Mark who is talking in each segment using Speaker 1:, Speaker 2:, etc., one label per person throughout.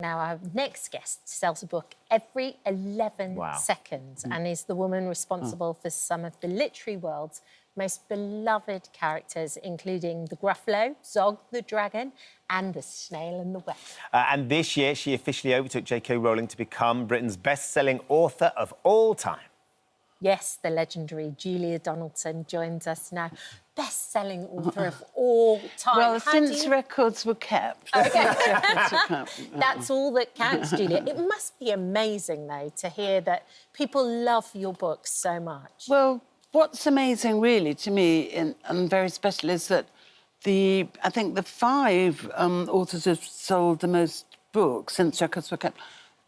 Speaker 1: Now, our next guest sells a book every 11 seconds and is the woman responsible for some of the literary world's most beloved characters, including the Gruffalo, Zog the Dragon and the Snail in the Web.
Speaker 2: And this year, she officially overtook J.K. Rowling to become Britain's best-selling author of all time.
Speaker 1: Yes, the legendary Julia Donaldson joins us now. Best-selling author of all time.
Speaker 3: Well, since records were kept.
Speaker 1: Okay. That's all that counts, Julia. It must be amazing, though, to hear that people love your books so much.
Speaker 3: Well, what's amazing, really, to me, and very special, is that I think the 5 authors who've sold the most books since records were kept,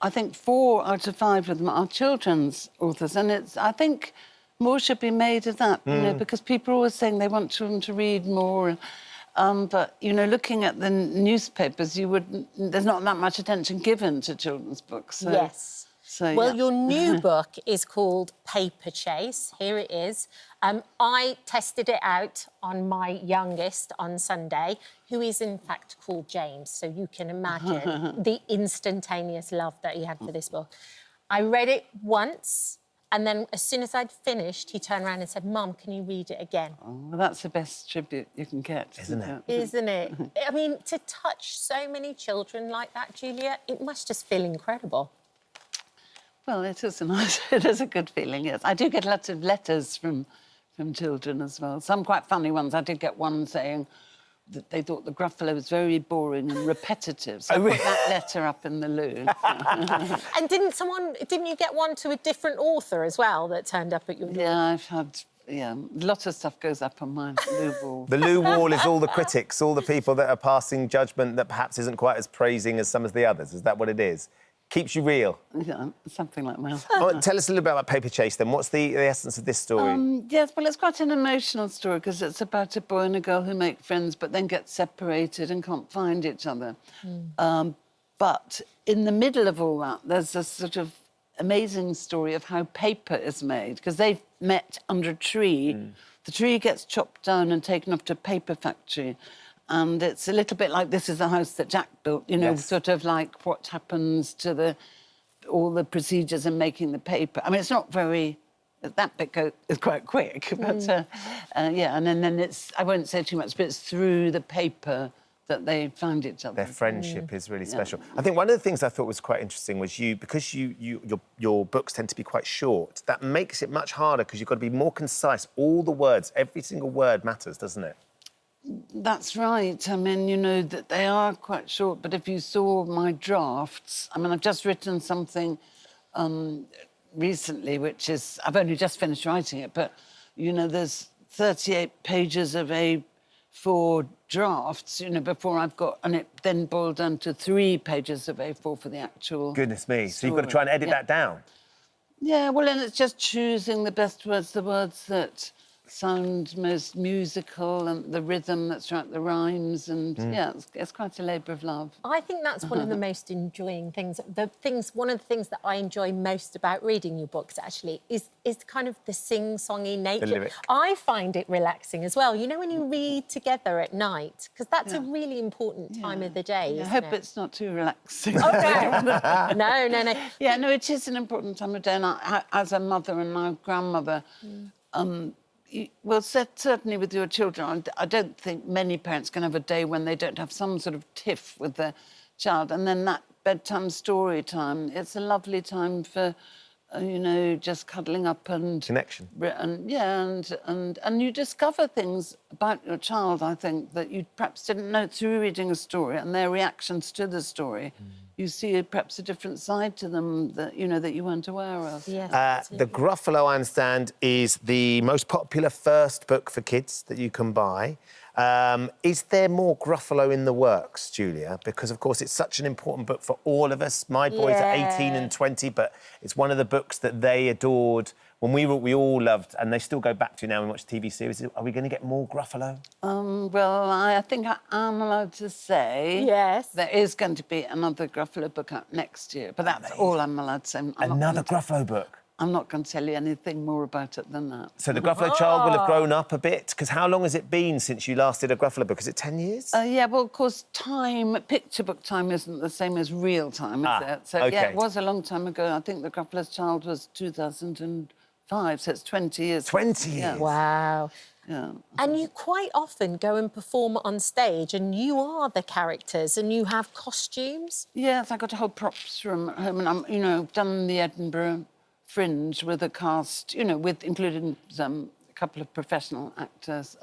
Speaker 3: I think 4 out of 5 of them are children's authors, and I think more should be made of that, you know, because people are always saying they want children to read more. But, you know, looking at the newspapers, there's not that much attention given to children's books. So,
Speaker 1: yes.
Speaker 3: So,
Speaker 1: well, your new book is called Paperchase. Here it is. I tested it out on my youngest on Sunday, who is, in fact, called James. So you can imagine the instantaneous love that he had for this book. I read it once, and then as soon as I'd finished, he turned around and said, Mum, can you read it again?
Speaker 3: Oh, well, that's the best tribute you can get.
Speaker 2: Isn't it?
Speaker 1: Isn't it? I mean, to touch so many children like that, Julia, it must just feel incredible.
Speaker 3: Well, it is it is a good feeling, yes. I do get lots of letters from children as well. Some quite funny ones. I did get one saying that they thought the Gruffalo was very boring and repetitive. So I put that letter up in the loo.
Speaker 1: And didn't you get one to a different author as well that turned up at your door?
Speaker 3: Yeah, I've had... Yeah, lots of stuff goes up on my loo wall.
Speaker 2: The loo wall is all the critics, all the people that are passing judgment that perhaps isn't quite as praising as some of the others. Is that what it is? Keeps you real?
Speaker 3: Yeah, something like that.
Speaker 2: Oh, tell us a little bit about Paperchase, then. What's the essence of this story?
Speaker 3: Yes, well, it's quite an emotional story because it's about a boy and a girl who make friends but then get separated and can't find each other. But in the middle of all that, there's a sort of amazing story of how paper is made, because they've met under a tree. The tree gets chopped down and taken off to a paper factory. And it's a little bit like This Is the House That Jack Built, you know, sort of like what happens to all the procedures in making the paper. I mean, it's not very... That bit is quite quick, but, yeah, and then it's... I won't say too much, but it's through the paper that they find each other.
Speaker 2: Their friendship is really special. I think one of the things I thought was quite interesting was because your books tend to be quite short, that makes it much harder because you've got to be more concise. All the words, every single word matters, doesn't it?
Speaker 3: That's right. I mean, you know, that they are quite short, but if you saw my drafts... I mean, I've just written something recently, which is... I've only just finished writing it, but, you know, there's 38 pages of A4 drafts, you know, before I've got... And it then boiled down to 3 pages of A4 for the actual...
Speaker 2: Goodness me.
Speaker 3: Story.
Speaker 2: So you've got to try and edit that down?
Speaker 3: Yeah, well, and it's just choosing the best words, the words that sound most musical and the rhythm that's right, the rhymes, and yeah, it's quite a labour of love.
Speaker 1: I think that's one of the most enjoying things. One of the things that I enjoy most about reading your books, actually, is kind of the sing-songy nature.
Speaker 2: The lyric.
Speaker 1: I find it relaxing as well. You know, when you read together at night, because that's a really important time of the day.
Speaker 3: I hope it's not too relaxing.
Speaker 1: Oh, no. no.
Speaker 3: Yeah, no, it is an important time of day, and as a mother and my grandmother, well, certainly with your children, I don't think many parents can have a day when they don't have some sort of tiff with their child. And then that bedtime story time, it's a lovely time for, you know, just cuddling up and...
Speaker 2: Connection.
Speaker 3: And, yeah, and you discover things about your child, I think, that you perhaps didn't know through reading a story and their reactions to the story. You see perhaps a different side to them that, you know, that you weren't aware of.
Speaker 1: Yes,
Speaker 2: The Gruffalo, I understand, is the most popular first book for kids that you can buy. Is there more Gruffalo in the works, Julia? Because, of course, it's such an important book for all of us. My boys are 18 and 20, but it's one of the books that they adored when we all loved, and they still go back to now and watch TV series. Are we going to get more Gruffalo?
Speaker 3: Well, I think I am allowed to say...
Speaker 1: Yes.
Speaker 3: There is going to be another Gruffalo book out next year, but that's all I'm allowed to say.
Speaker 2: Another Gruffalo book?
Speaker 3: I'm not going to tell you anything more about it than that.
Speaker 2: So the Gruffalo child will have grown up a bit, because how long has it been since you last did a Gruffalo book? Is it 10 years?
Speaker 3: Yeah, well, of course, picture book time isn't the same as real time, is it? So, yeah, it was a long time ago. I think the Gruffalo's child was 2005, so it's 20 years.
Speaker 2: 20 years?
Speaker 3: Yeah.
Speaker 1: Wow.
Speaker 3: Yeah.
Speaker 1: And you quite often go and perform on stage and you are the characters and you have costumes?
Speaker 3: Yes, I got a whole props room at home and I'm, you know, done the Edinburgh Fringe with a cast, you know, with including a couple of professional actors.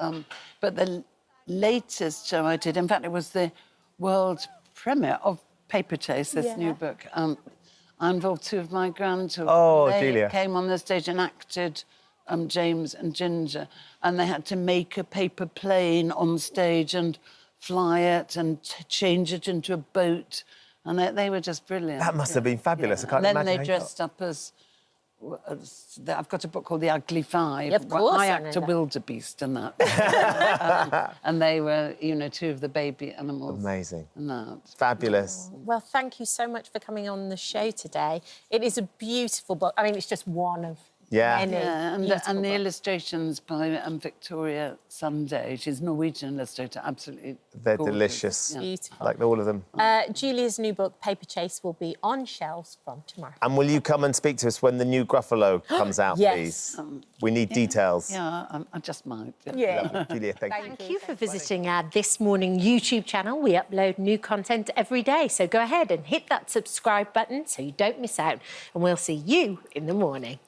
Speaker 3: But the latest show I did, in fact, it was the world premiere of Paperchase, this new book. I involved two of my grandchildren.
Speaker 2: Oh,
Speaker 3: they
Speaker 2: Julia.
Speaker 3: came on the stage and acted James and Ginger, and they had to make a paper plane on stage and fly it and change it into a boat, and they were just brilliant.
Speaker 2: That must have been fabulous. I can't
Speaker 3: and then
Speaker 2: imagine
Speaker 3: they
Speaker 2: how you
Speaker 3: dressed up as... I've got a book called The Ugly Five.
Speaker 1: Of course,
Speaker 3: I
Speaker 1: I know
Speaker 3: act a
Speaker 1: that.
Speaker 3: wildebeest in that. And they were, you know, two of the baby animals.
Speaker 2: Amazing.
Speaker 3: And that.
Speaker 2: Fabulous.
Speaker 1: Well, thank you so much for coming on the show today. It is a beautiful book. I mean, it's just one of many.
Speaker 3: Yeah, and
Speaker 1: beautiful
Speaker 3: the
Speaker 1: books.
Speaker 3: illustrations by Victoria Sunday. She's a Norwegian illustrator, absolutely
Speaker 2: They're
Speaker 3: gorgeous.
Speaker 2: delicious.
Speaker 3: Yeah.
Speaker 1: Beautiful.
Speaker 2: Like all of them.
Speaker 1: Julia's new book, Paperchase, will be on shelves from tomorrow.
Speaker 2: And will you come and speak to us when the new Gruffalo comes out,
Speaker 1: Yes.
Speaker 2: please? We need details.
Speaker 3: Yeah, I just might.
Speaker 1: Yeah.
Speaker 2: Julia, thank you.
Speaker 1: Thank you for visiting our This Morning YouTube channel. We upload new content every day, so go ahead and hit that subscribe button so you don't miss out. And we'll see you in the morning.